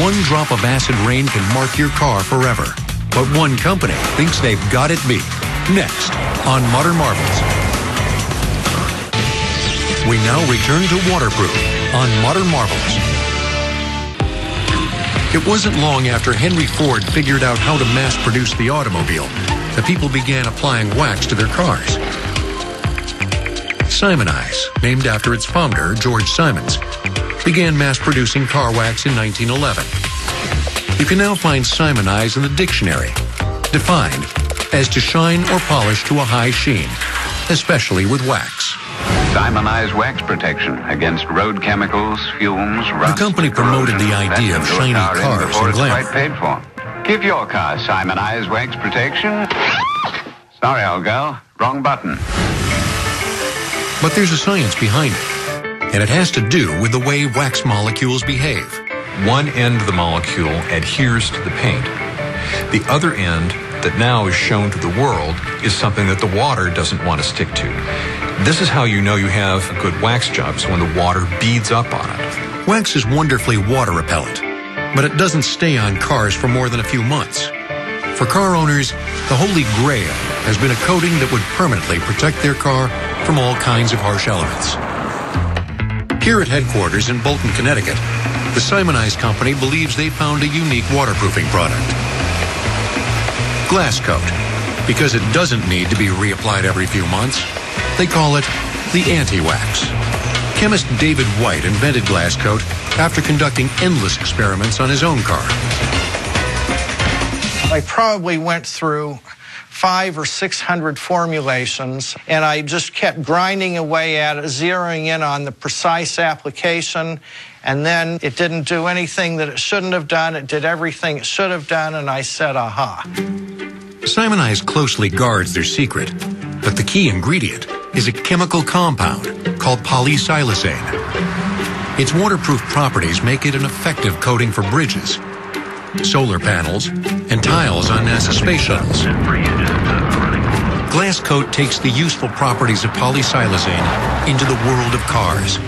one drop of acid rain can mark your car forever. But one company thinks they've got it beat. Next, on Modern Marvels. We now return to waterproof on Modern Marvels. It wasn't long after Henry Ford figured out how to mass-produce the automobile that people began applying wax to their cars. Simoniz, named after its founder, George Simons, began mass-producing car wax in 1911. You can now find Simoniz in the dictionary, defined as to shine or polish to a high sheen, especially with wax. Simoniz wax protection against road chemicals, fumes, rust. The company promoted the idea of shiny cars and glamour. Quite paid for. Give your car Simoniz wax protection. Sorry, old girl, wrong button. But there's a science behind it, and it has to do with the way wax molecules behave. One end of the molecule adheres to the paint. The other end that now is shown to the world is something that the water doesn't want to stick to. This is how you know you have a good wax job, so when the water beads up on it. Wax is wonderfully water repellent, but it doesn't stay on cars for more than a few months. For car owners, the holy grail has been a coating that would permanently protect their car from all kinds of harsh elements. Here at headquarters in Bolton, Connecticut, the Simoniz company believes they found a unique waterproofing product. Glasscoat, because it doesn't need to be reapplied every few months. They call it the anti-wax. Chemist David White invented Glasscoat after conducting endless experiments on his own car. I probably went through 500 or 600 formulations, and I just kept grinding away at it, zeroing in on the precise application, and then it didn't do anything that it shouldn't have done. It did everything it should have done, and I said, aha. Simoniz closely guards their secret, but the key ingredient is a chemical compound called polysiloxane. Its waterproof properties make it an effective coating for bridges, solar panels, and tiles on NASA space shuttles. Glasscoat takes the useful properties of polysiloxane into the world of cars.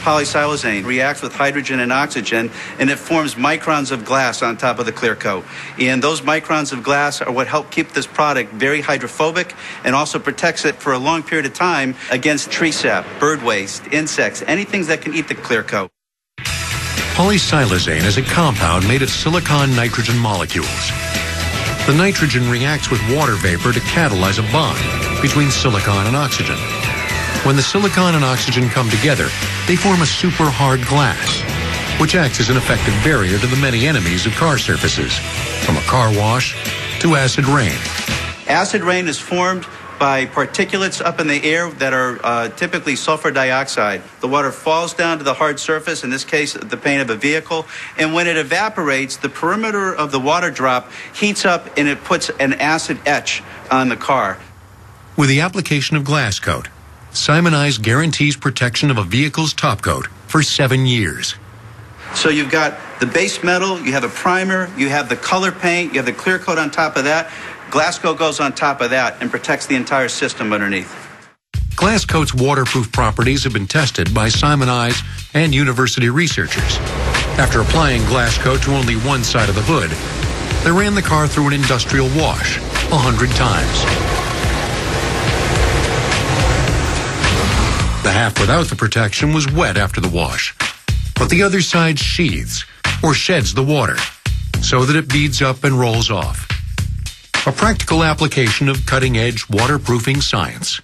Polysiloxane reacts with hydrogen and oxygen, and it forms microns of glass on top of the clear coat. And those microns of glass are what help keep this product very hydrophobic and also protects it for a long period of time against tree sap, bird waste, insects, anything that can eat the clear coat. Polysiloxane is a compound made of silicon-nitrogen molecules. The nitrogen reacts with water vapor to catalyze a bond between silicon and oxygen. When the silicon and oxygen come together, they form a super hard glass, which acts as an effective barrier to the many enemies of car surfaces, from a car wash to acid rain. Acid rain is formed by particulates up in the air that are typically sulfur dioxide. The water falls down to the hard surface, in this case the paint of a vehicle, and when it evaporates, the perimeter of the water drop heats up and it puts an acid etch on the car. With the application of Glasscoat, Simoniz guarantees protection of a vehicle's top coat for 7 years. So you've got the base metal, you have a primer, you have the color paint, you have the clear coat on top of that. Glasscoat goes on top of that and protects the entire system underneath. Glasscoat's waterproof properties have been tested by Simoniz and university researchers. After applying Glasscoat to only one side of the hood, they ran the car through an industrial wash 100 times. The half without the protection was wet after the wash, but the other side sheathes or sheds the water so that it beads up and rolls off. A practical application of cutting-edge waterproofing science.